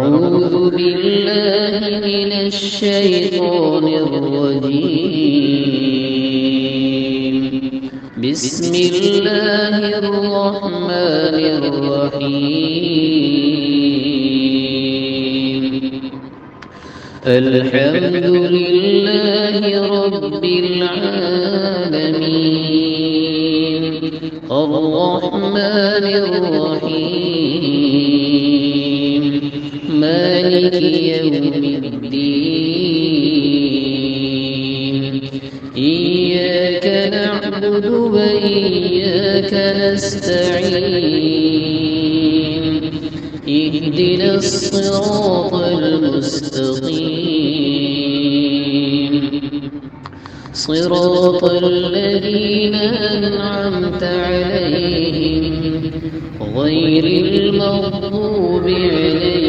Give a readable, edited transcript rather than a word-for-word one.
أعوذ بالله من الشيطان الرجيم. بسم الله الرحمن الرحيم. الحمد لله رب العالمين. الرحمن الرحيم. مالك يوم الدين. إياك نعبد وإياك نستعين. اهدنا الصراط المستقيم. صراط الذين أنعمت عليهم غير المغضوب عليهم